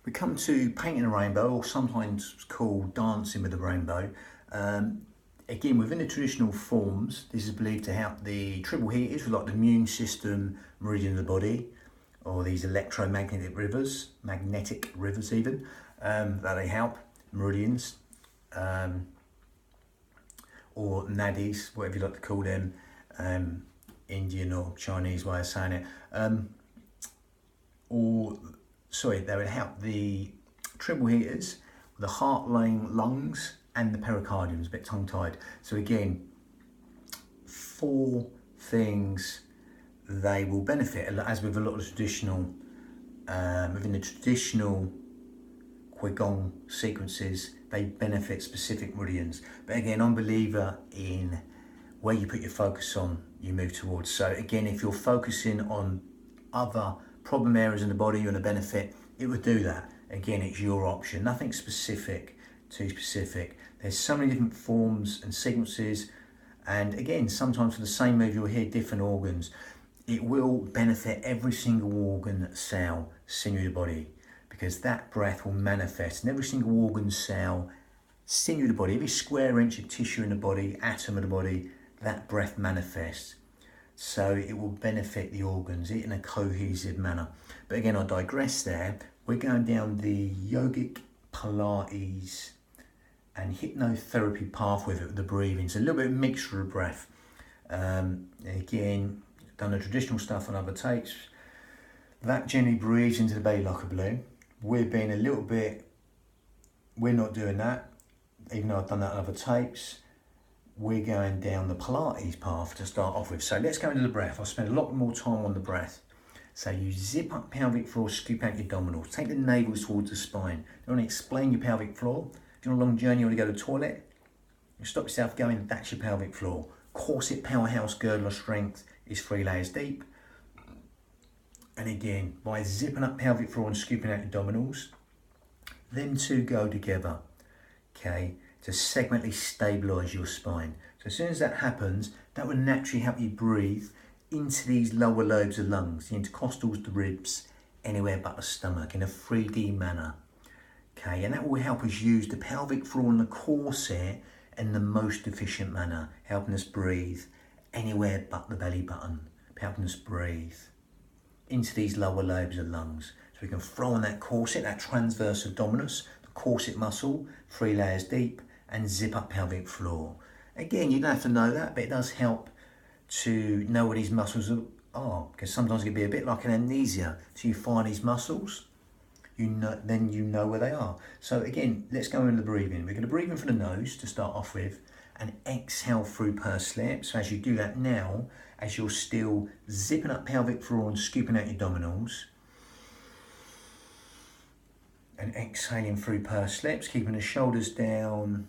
We come to painting a rainbow, or sometimes called dancing with a rainbow. Again, within the traditional forms, this is believed to help the triple heaters, like the immune system, meridian of the body, or these magnetic rivers even, that they help, meridians, or nadis, whatever you like to call them, Indian or Chinese way of saying it. They would help the triple heaters, the heart, lungs, and the pericardium. A bit tongue-tied. So again, 4 things they will benefit, as with a lot of the traditional, within the traditional qigong sequences, they benefit specific meridians. But again, I'm a believer in where you put your focus on, you move towards. So again, if you're focusing on other problem areas in the body you want to benefit, it would do that. Again, it's your option. Nothing specific, too specific. There's so many different forms and sequences, and again, sometimes for the same move you'll hear different organs. It will benefit every single organ, cell, sinew of the body, because that breath will manifest in every single organ, cell, sinew of the body, every square inch of tissue in the body, atom of the body, that breath manifests. So it will benefit the organs in a cohesive manner. But again, I digress there. We're going down the yogic Pilates and hypnotherapy path with the breathing. So a little bit of mixture of breath. Again, done the traditional stuff on other tapes. That generally breathes into the belly like a balloon. We're not doing that, even though I've done that on other tapes. We're going down the Pilates path to start off with. So let's go into the breath. I'll spend a lot more time on the breath. So you zip up pelvic floor, scoop out your abdominals. Take the navel towards the spine. You want to explain your pelvic floor. If you're on a long journey, you want to go to the toilet, you stop yourself going, that's your pelvic floor. Corset, powerhouse, girdle of strength is 3 layers deep. And again, by zipping up pelvic floor and scooping out your abdominals, them two go together, okay, to segmentally stabilise your spine. So as soon as that happens, that will naturally help you breathe into these lower lobes of lungs, the intercostals, the ribs, anywhere but the stomach, in a 3D manner. Okay, and that will help us use the pelvic floor and the corset in the most efficient manner, helping us breathe anywhere but the belly button, helping us breathe into these lower lobes of lungs. So we can throw on that corset, that transverse abdominis, the corset muscle, 3 layers deep, and zip up pelvic floor. Again, you don't have to know that, but it does help to know where these muscles are, because sometimes it can be a bit like an amnesia. So you find these muscles, then you know where they are. So again, let's go into the breathing. We're going to breathe in through the nose to start off with, and exhale through pursed lips. So as you do that now, as you're still zipping up pelvic floor and scooping out your abdominals, and exhaling through pursed lips, keeping the shoulders down.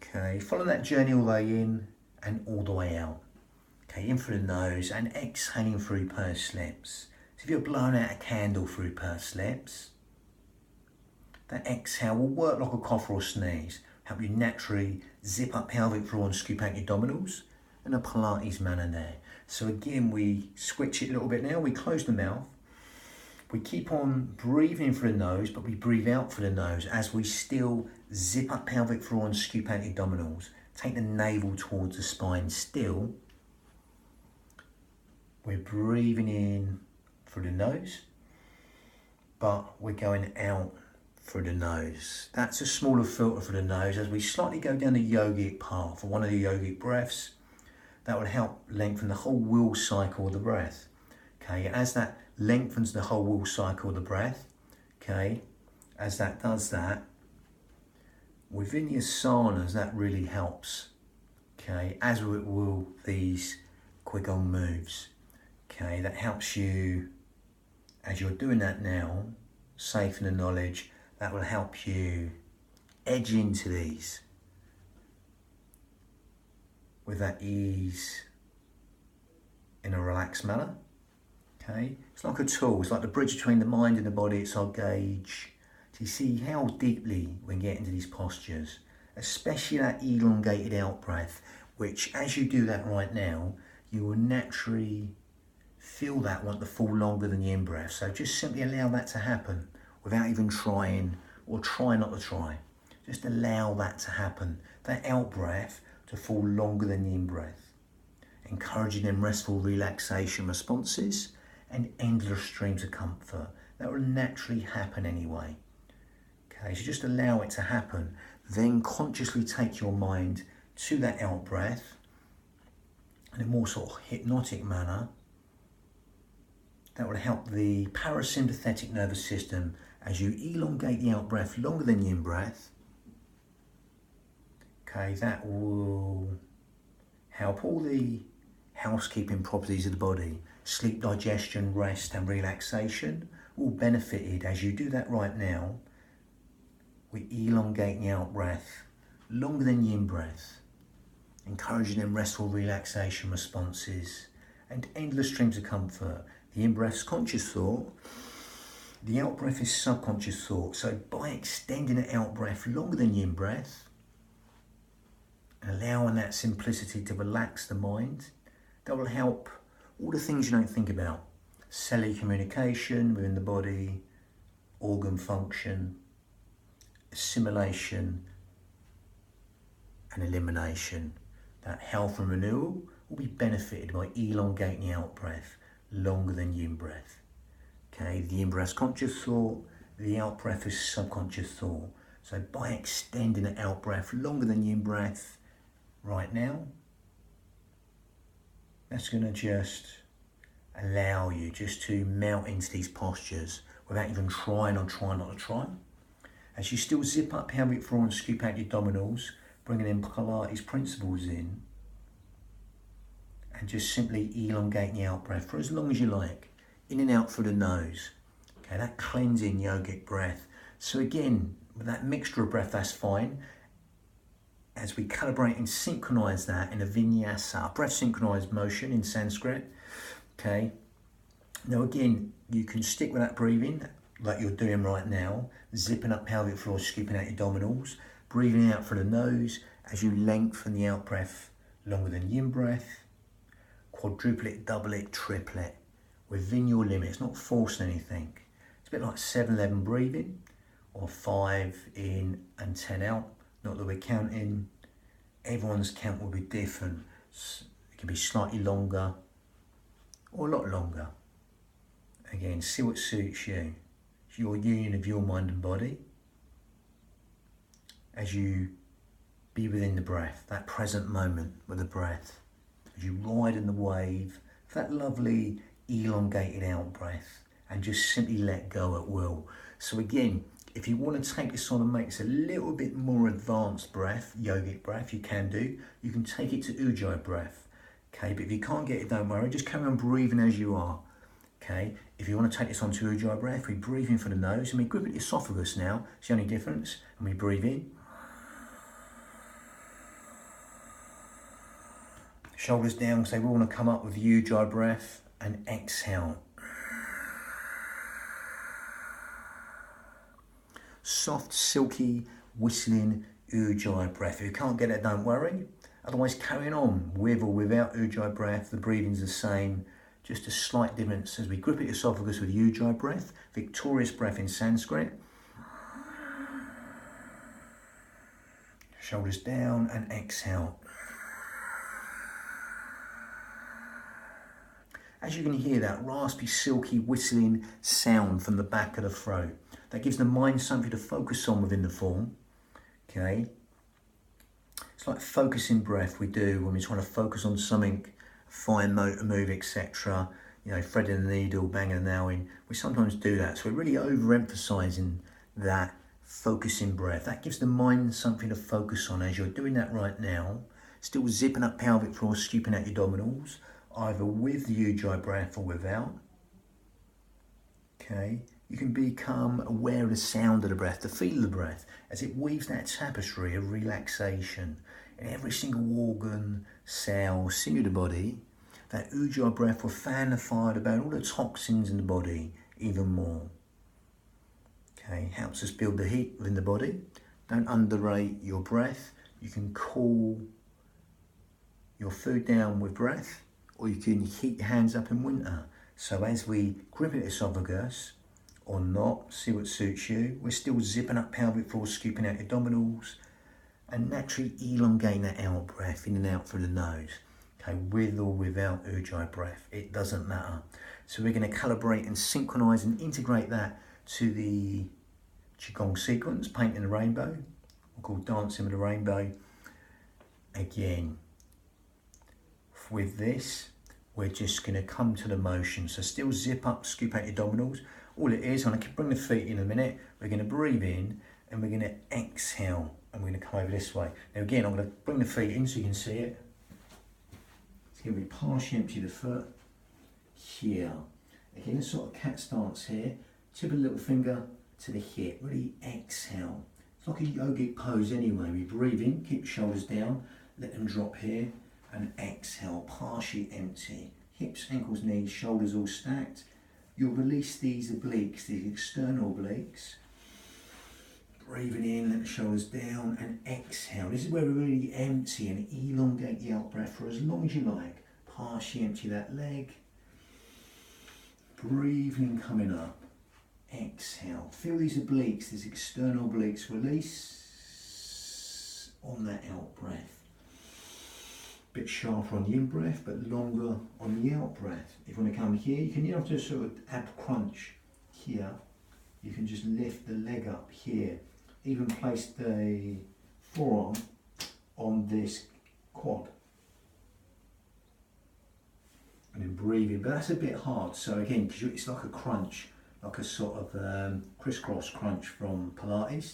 Okay, follow that journey all the way in and all the way out. Okay, in through the nose and exhaling through pursed lips. So if you're blowing out a candle through pursed lips, that exhale will work like a cough or a sneeze, help you naturally zip up pelvic floor and scoop out your abdominals in a Pilates manner there. So again, we switch it a little bit now. We close the mouth. We keep on breathing through the nose, but we breathe out through the nose as we still zip up pelvic floor and scoop out your abdominals. Take the navel towards the spine still. We're breathing in through the nose, but we're going out through the nose. That's a smaller filter for the nose as we slightly go down the yogic path, or one of the yogic breaths. That will help lengthen the whole will cycle of the breath. Okay, as that lengthens the whole will cycle of the breath, okay, as that does that, within the asanas, that really helps, okay, as it will these qigong moves, okay, that helps you, as you're doing that now, safe in the knowledge, that will help you edge into these with that ease in a relaxed manner. Okay, it's like a tool, it's like the bridge between the mind and the body. It's our gauge to see how deeply we can get into these postures, especially that elongated out breath, which as you do that right now, you will naturally feel that want to fall longer than the in breath. So just simply allow that to happen. without even trying, or try not to try. Just allow that to happen. That out breath to fall longer than the in breath. Encouraging them restful relaxation responses and endless streams of comfort. That will naturally happen anyway. Okay, so just allow it to happen. Then consciously take your mind to that out breath in a more sort of hypnotic manner. That will help the parasympathetic nervous system as you elongate the out breath longer than the in breath. Okay, that will help all the housekeeping properties of the body, sleep, digestion, rest and relaxation, all benefited as you do that right now. We elongate the out breath longer than the in breath, encouraging them restful relaxation responses and endless streams of comfort. The in breath is conscious thought, the out breath is subconscious thought. So by extending the out breath longer than the in breath, and allowing that simplicity to relax the mind, that will help all the things you don't think about. Cellular communication within the body, organ function, assimilation and elimination. That health and renewal will be benefited by elongating the out breath longer than the in breath. Okay, the in breath is conscious thought, the out breath is subconscious thought. So by extending the out breath longer than the in breath right now, that's going to just allow you just to melt into these postures without even trying or trying not to try. As you still zip up pelvic floor and scoop out your abdominals, bringing in Pilates principles in, and just simply elongate the out breath for as long as you like, in and out through the nose. Okay, that cleansing yogic breath. So again, with that mixture of breath, that's fine. As we calibrate and synchronize that in a vinyasa, breath synchronized motion in Sanskrit. Okay. Now again, you can stick with that breathing like you're doing right now, zipping up pelvic floor, scooping out your abdominals, breathing out through the nose as you lengthen the out breath longer than the in breath. Quadruple it, double it, triple it within your limits, not forcing anything. It's a bit like 7-11 breathing, or 5 in and 10 out. Not that we're counting, everyone's count will be different. It can be slightly longer or a lot longer. Again, see what suits you. It's your union of your mind and body. As you be within the breath, that present moment with the breath. As you ride in the wave, that lovely elongated out breath, and just simply let go at will. So again, if you want to take this on and make this a little bit more advanced breath, yogic breath, you can do. You can take it to Ujjayi breath. Okay, but if you can't get it, don't worry. Just carry on breathing as you are. Okay, if you want to take this on to Ujjayi breath, we breathe in for the nose and we grip at the esophagus now. It's the only difference. And we breathe in. Shoulders down, so we want to come up with Ujjayi breath and exhale. Soft, silky, whistling Ujjayi breath. If you can't get it, don't worry. Otherwise, carrying on with or without Ujjayi breath, the breathing's the same. Just a slight difference as we grip at the esophagus with Ujjayi breath, victorious breath in Sanskrit. Shoulders down and exhale. As you can hear that raspy, silky, whistling sound from the back of the throat, that gives the mind something to focus on within the form. Okay, it's like focusing breath we do when we're trying to focus on something, fine motor move, etc. You know, threading the needle, banging a nail in. We sometimes do that, so we're really overemphasizing that focusing breath. That gives the mind something to focus on as you're doing that right now. Still zipping up pelvic floor, scooping out your abdominals, either with the Ujjayi breath or without. Okay, you can become aware of the sound of the breath, the feel of the breath, as it weaves that tapestry of relaxation in every single organ, cell, sinew of the body. That Ujjayi breath will fan the fire to burn all the toxins in the body even more. Okay, helps us build the heat within the body. Don't underrate your breath. You can cool your food down with breath, or you can heat your hands up in winter. So as we grip at the esophagus, or not, see what suits you. We're still zipping up pelvic floor, scooping out abdominals, and naturally elongating that out breath, in and out through the nose. Okay, with or without ujjayi breath, it doesn't matter. So we're going to calibrate and synchronize and integrate that to the qigong sequence, painting the rainbow, called dancing with the rainbow. Again, with this, we're just going to come to the motion. So still zip up, scoop out your abdominals. All it is, I'm going to bring the feet in a minute. We're going to breathe in and we're going to exhale, and we're going to come over this way. Now again, I'm going to bring the feet in so you can see it. It's going to be partially empty the foot here. Again, a sort of cat stance here. Tip of the little finger to the hip. Really exhale. It's like a yogic pose anyway. We breathe in, keep the shoulders down, let them drop here, and exhale, partially empty. Hips, ankles, knees, shoulders all stacked. You'll release these obliques, these external obliques. Breathing in, let the shoulders down, and exhale. This is where we really empty and elongate the out breath for as long as you like. Partially empty that leg. Breathing, coming up. Exhale. Feel these obliques, these external obliques release on that out breath. Bit sharper on the in breath, but longer on the out breath. If you want to come here, you can have to sort of ab crunch here. You can just lift the leg up here. Even place the forearm on this quad. And then breathe in, but that's a bit hard. So again, because it's like a crunch, like a sort of crisscross crunch from Pilates.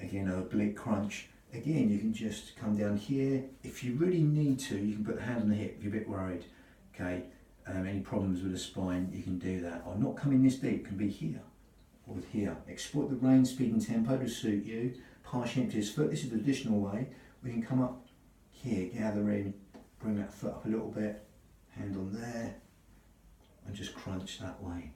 Again, an oblique crunch. Again, you can just come down here. If you really need to, you can put the hand on the hip if you're a bit worried. Okay, any problems with the spine, you can do that. Or not coming this deep, can be here or here. Exploit the range, speed and tempo to suit you. Partially empty his foot. This is the traditional way. We can come up here, gather in, bring that foot up a little bit, hand on there, and just crunch that way.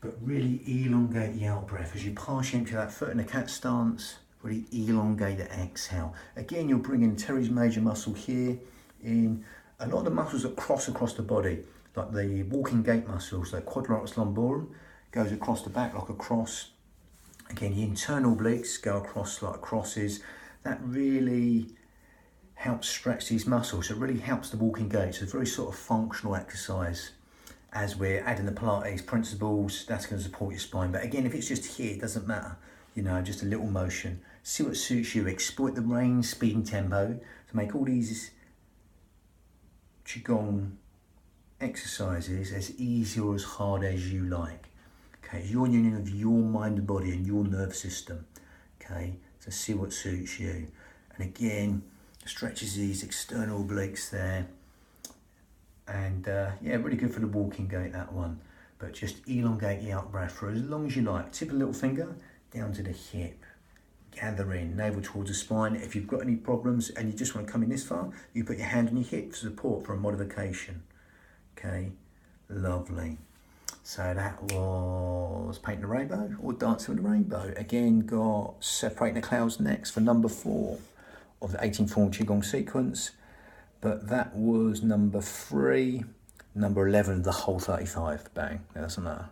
But really elongate the out breath as you partially empty that foot in a cat stance. Really elongate the exhale. Again, you'll bring in teres major muscle here in. A lot of the muscles that cross across the body, like the walking gait muscles, like quadratus lumborum, goes across the back like a cross. Again, the internal obliques go across like crosses. That really helps stretch these muscles. It really helps the walking gait. So it's a very sort of functional exercise. As we're adding the Pilates principles, that's going to support your spine. But again, if it's just here, it doesn't matter. You know, just a little motion. See what suits you. Exploit the range, speed and tempo to make all these qigong exercises as easy or as hard as you like. Okay, it's your union of your mind and body and your nervous system. Okay, so see what suits you. And again, stretches these external obliques there. And yeah, really good for the walking gait, that one. But just elongate the out breath for as long as you like. Tip a little finger down to the hip. Gather in, navel towards the spine. If you've got any problems and you just want to come in this far, you put your hand on your hip for support for a modification. Okay, lovely. So that was Painting the Rainbow or Dancing with the Rainbow. Again, got Separating the Clouds next for number 4 of the 18 form qigong sequence. But that was number 3, number 11 of the whole 35. Bang, that doesn't matter.